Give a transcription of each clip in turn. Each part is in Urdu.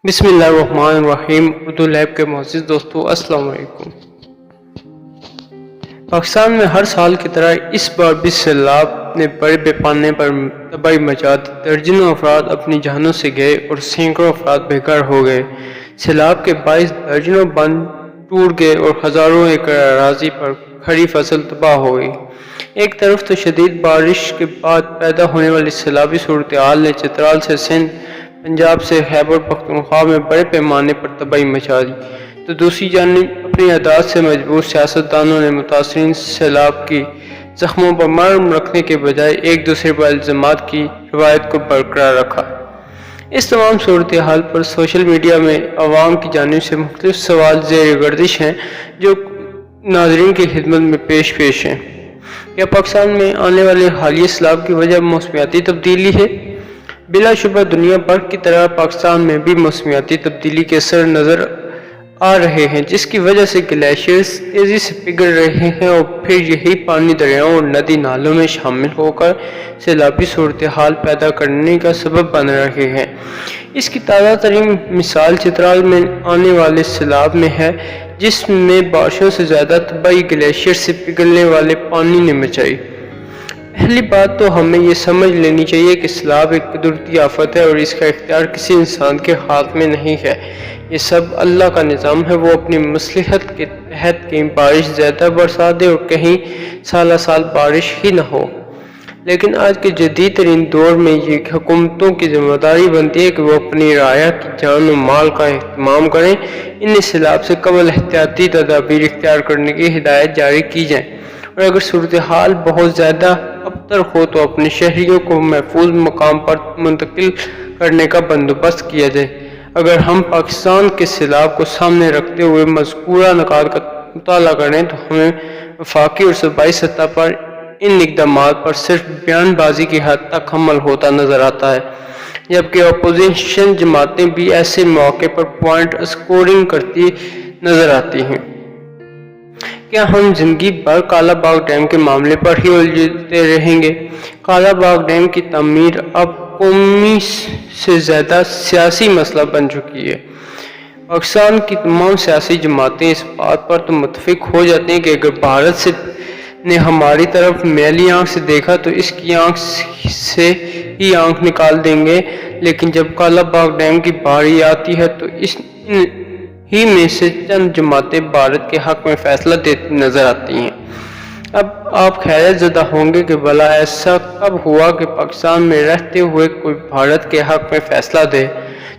بسم اللہ الرحمن الرحیم۔ اردو لیب کے معزز دوستو، السلام علیکم۔ پاکستان میں ہر سال کی طرح اس بار بھی سیلاب نے بڑے پیمانے پر تباہی مچا دی۔ درجنوں افراد اپنی جانوں سے گئے اور سینکڑوں افراد بے گھر ہو گئے۔ سیلاب کے باعث درجنوں بند ٹوٹ گئے اور ہزاروں ایکڑ اراضی پر کھڑی فصل تباہ ہو گئی۔ ایک طرف تو شدید بارش کے بعد پیدا ہونے والی سیلابی صورتحال نے چترال سے سندھ، پنجاب سے خیبر پختونخوا میں بڑے پیمانے پر تباہی مچا دی، تو دوسری جانب اپنی عادات سے مجبور سیاستدانوں نے متاثرین سیلاب کی زخموں پر مرہم رکھنے کے بجائے ایک دوسرے پر الزامات کی روایت کو برقرار رکھا۔ اس تمام صورتحال پر سوشل میڈیا میں عوام کی جانب سے مختلف سوال زیر گردش ہیں، جو ناظرین کی خدمت میں پیش ہیں۔ کیا پاکستان میں آنے والے حالیہ سیلاب کی وجہ موسمیاتی تبدیلی ہے؟ بلا شبہ دنیا بھر کی طرح پاکستان میں بھی موسمیاتی تبدیلی کے اثر نظر آ رہے ہیں، جس کی وجہ سے گلیشیئرز تیزی سے پگھل رہے ہیں اور پھر یہی پانی دریاؤں اور ندی نالوں میں شامل ہو کر سیلابی صورتحال پیدا کرنے کا سبب بن رہے ہیں۔ اس کی تازہ ترین مثال چترال میں آنے والے سیلاب میں ہے، جس میں بارشوں سے زیادہ تباہی گلیشیئر سے پگھلنے والے پانی نے مچائی۔ پہلی بات تو ہمیں یہ سمجھ لینی چاہیے کہ سیلاب ایک قدرتی آفت ہے اور اس کا اختیار کسی انسان کے ہاتھ میں نہیں ہے۔ یہ سب اللہ کا نظام ہے۔ وہ اپنی مصلحت کے تحت کہیں بارش زیادہ برسا دے اور کہیں سالہ سال بارش ہی نہ ہو۔ لیکن آج کے جدید ترین دور میں یہ حکومتوں کی ذمہ داری بنتی ہے کہ وہ اپنی رعایا کی جان و مال کا اہتمام کریں۔ انہیں سیلاب سے قبل احتیاطی تدابیر اختیار کرنے کی ہدایت جاری کی جائے، اور اگر صورتحال بہت زیادہ ابتر ہو تو اپنے شہریوں کو محفوظ مقام پر منتقل کرنے کا بندوبست کیا جائے۔ اگر ہم پاکستان کے سیلاب کو سامنے رکھتے ہوئے مذکورہ نکات کا مطالعہ کریں تو ہمیں وفاقی اور صوبائی سطح پر ان اقدامات پر صرف بیان بازی کی حد تک عمل ہوتا نظر آتا ہے، جبکہ اپوزیشن جماعتیں بھی ایسے مواقع پر پوائنٹ اسکورنگ کرتی نظر آتی ہیں۔ کیا ہم زندگی بھر کالا باغ ڈیم کے معاملے پر ہی الجھتے رہیں گے؟ کالا باغ ڈیم کی تعمیر اب قومی سے زیادہ سیاسی مسئلہ بن چکی ہے۔ پاکستان کی تمام سیاسی جماعتیں اس بات پر تو متفق ہو جاتی ہیں کہ اگر بھارت نے ہماری طرف میلی آنکھ سے دیکھا تو اس کی آنکھ سے ہی آنکھ نکال دیں گے، لیکن جب کالا باغ ڈیم کی باری آتی ہے تو اس ہی میں سے چند جماعتیں بھارت کے حق میں فیصلہ دیتی نظر آتی ہیں۔ اب آپ حیرت زدہ ہوں گے کہ بھلا ایسا کب ہوا کہ پاکستان میں رہتے ہوئے کوئی بھارت کے حق میں فیصلہ دے؟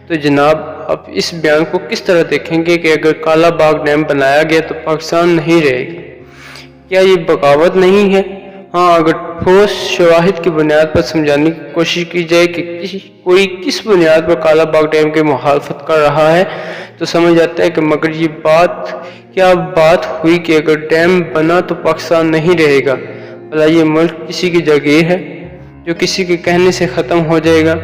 تو جناب، آپ اس بیان کو کس طرح دیکھیں گے کہ اگر کالا باغ ڈیم بنایا گیا تو پاکستان نہیں رہے گی؟ کیا یہ بغاوت نہیں ہے؟ ہاں، اگر ٹھوس شواہد کی بنیاد پر سمجھانے کی کوشش کی جائے کہ کوئی کس بنیاد پر کالا باغ ڈیم کی مخالفت کر رہا ہے تو سمجھ آتا ہے کہ مگر یہ بات ہوئی کہ اگر ڈیم بنا تو پاکستان نہیں رہے گا۔ بھلا یہ ملک کسی کی جاگیر ہے جو کسی کے کہنے سے ختم ہو جائے گا؟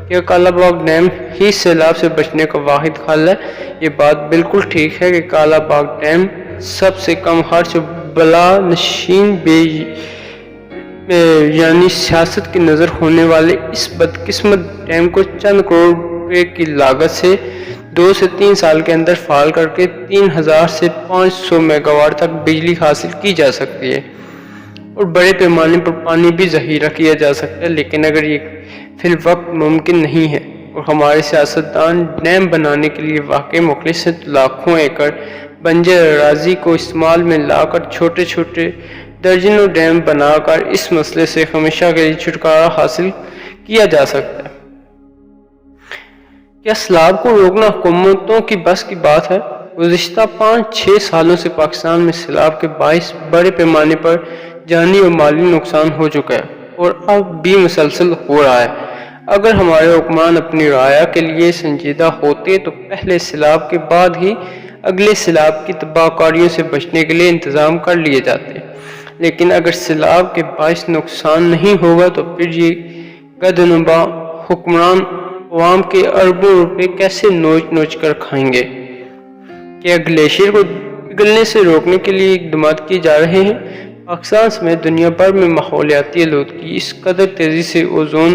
کیا کالا باغ ڈیم ہی سیلاب سے بچنے کا واحد حل ہے؟ یہ بات بالکل ٹھیک ہے کہ کالا باغ ڈیم سب سے کم خرچ بلا نشین یعنی سیاست کی نظر ہونے والے اس بدقسمت ڈیم کو چند کروڑ روپے کی لاگت سے 2 سے 3 سال کے اندر فعال کر کے 3000 سے 500 میگا واٹ تک بجلی حاصل کی جا سکتی ہے اور بڑے پیمانے پر پانی بھی ذخیرہ کیا جا سکتا ہے، لیکن اگر یہ فی الوقت ممکن نہیں ہے اور ہمارے سیاستدان ڈیم بنانے کے لیے واقعی مخلص ہیں تو لاکھوں ایکڑ بنجر اراضی کو استعمال میں لا کر چھوٹے چھوٹے درجنوں ڈیم بنا کر اس مسئلے سے ہمیشہ کے لیے چھٹکارا حاصل کیا جا سکتا ہے۔ کیا سیلاب کو روکنا حکومتوں کی بس کی بات ہے؟ گزشتہ 5-6 سالوں سے پاکستان میں سیلاب کے باعث بڑے پیمانے پر جانی اور مالی نقصان ہو چکا ہے اور اب بھی مسلسل ہو رہا ہے۔ اگر ہمارے حکمران اپنی رعایا کے لیے سنجیدہ ہوتے تو پہلے سیلاب کے بعد ہی اگلے سیلاب کی تباہ کاریوں سے بچنے کے لیے انتظام کر لیے جاتے، لیکن اگر سیلاب کے باعث نقصان نہیں ہوگا تو پھر یہ گدنبا حکمران عوام کے اربوں روپے کیسے نوچ کر کھائیں گے؟ کیا گلیشیئر کو پگھلنے سے روکنے کے لیے اقدامات کیے جا رہے ہیں؟ پاکستان سمیت دنیا بھر میں ماحولیاتی آلودگی اس قدر تیزی سے اوزون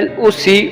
LOC